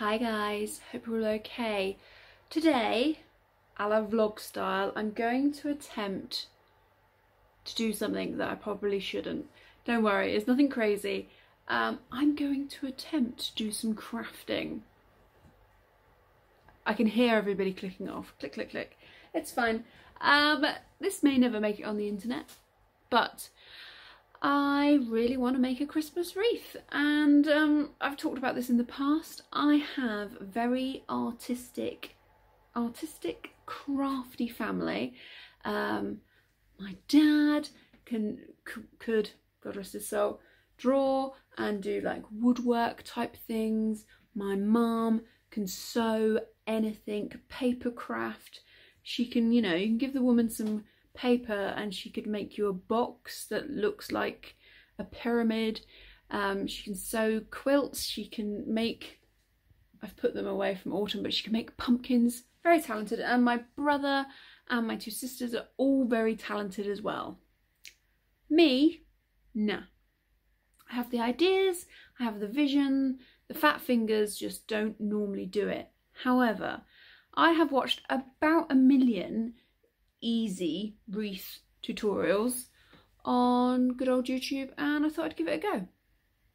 Hi guys, hope you're all okay. Today, a la vlog style, I'm going to attempt to do something that I probably shouldn't. Don't worry, it's nothing crazy. I'm going to attempt to do some crafting. I can hear everybody clicking off. Click, click, click. It's fine. This may never make it on the internet, but I really want to make a Christmas wreath, and I've talked about this in the past. I have a very artistic, crafty family. My dad could, God rest his soul, draw and do like woodwork type things. My mum can sew anything, paper craft. She can, you can give the woman some paper and she could make you a box that looks like a pyramid. She can sew quilts, she can make, I've put them away from autumn, but she can make pumpkins. Very talented. And my brother and my two sisters are all very talented as well. Me, nah. I have the ideas, I have the vision, the fat fingers just don't normally do it. However, I have watched about 1 million easy wreath tutorials on good old YouTube, and I thought I'd give it a go.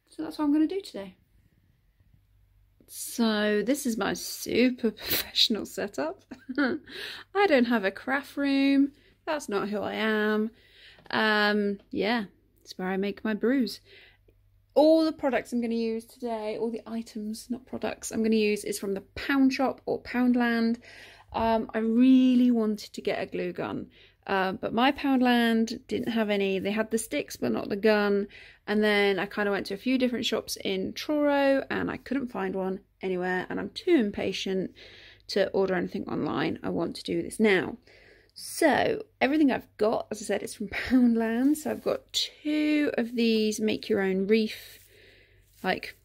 So that's what I'm going to do today. So this is my super professional setup. I don't have a craft room. That's not who I am. Yeah, it's where I make my brews. All the products I'm going to use today, all the items, not products, I'm going to use is from the Pound Shop or Poundland. I really wanted to get a glue gun, but my Poundland didn't have any. They had the sticks but not the gun, and then I kind of went to a few different shops in Truro and I couldn't find one anywhere, and I'm too impatient to order anything online. I want to do this now. So everything I've got, as I said, is from Poundland. So I've got 2 of these make your own wreath like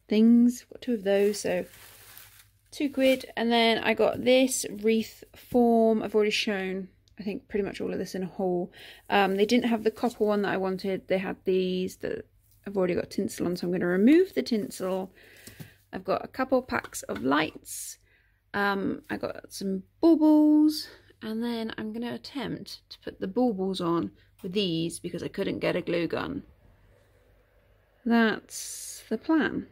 things. I've got 2 of those, so £2. And then I got this wreath form. I've already shown, I think, pretty much all of this in a haul. They didn't have the copper one that I wanted. They had these that I've already got tinsel on, so I'm going to remove the tinsel. I've got a couple packs of lights. I got some baubles, and then I'm going to attempt to put the baubles on with these because I couldn't get a glue gun. That's the plan.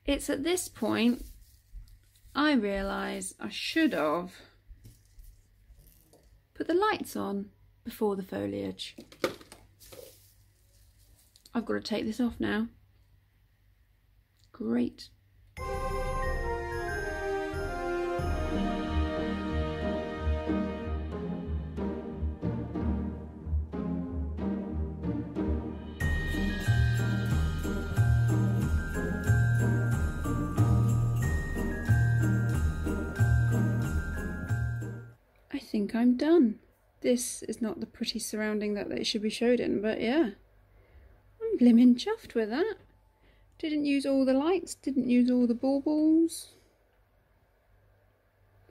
It's at this point I realise I should have put the lights on before the foliage. I've got to take this off now. Great. I think I'm done. This is not the pretty surrounding that it should be showed in, but yeah, I'm blimmin' chuffed with that. Didn't use all the lights, didn't use all the baubles,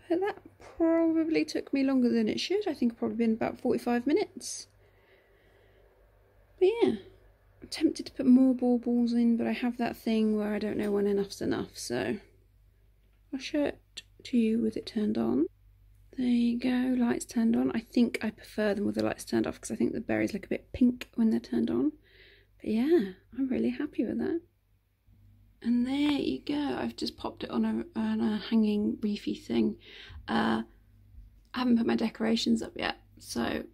but that probably took me longer than it should. I think it's probably been about 45 minutes. But yeah, I'm tempted to put more baubles in, but I have that thing where I don't know when enough's enough, so I'll show it to you with it turned on. There you go, lights turned on. I think I prefer them with the lights turned off because I think the berries look a bit pink when they're turned on. But yeah, I'm really happy with that. And there you go. I've just popped it on a hanging wreathy thing. I haven't put my decorations up yet, so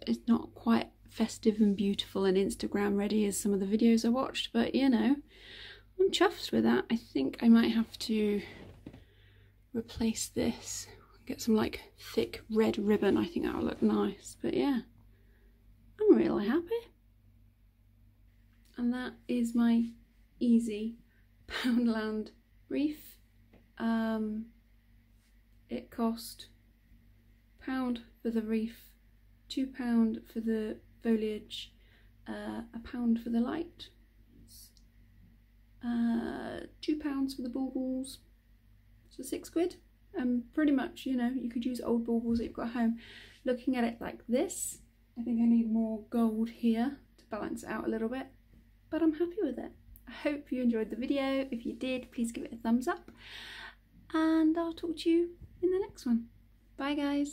it's not quite festive and beautiful and Instagram ready as some of the videos I watched. But you know, I'm chuffed with that. I think I might have to replace this Get some like thick red ribbon, I think that'll look nice. But yeah, I'm really happy. And that is my easy Poundland wreath. It cost £1 for the wreath, £2 for the foliage, £1 for the light, £2 for the baubles, so £6. And pretty much, you know, you could use old baubles that you've got at home. Looking at it like this, I think I need more gold here to balance it out a little bit, but I'm happy with it. I hope you enjoyed the video. If you did, please give it a thumbs up, and I'll talk to you in the next one. Bye guys.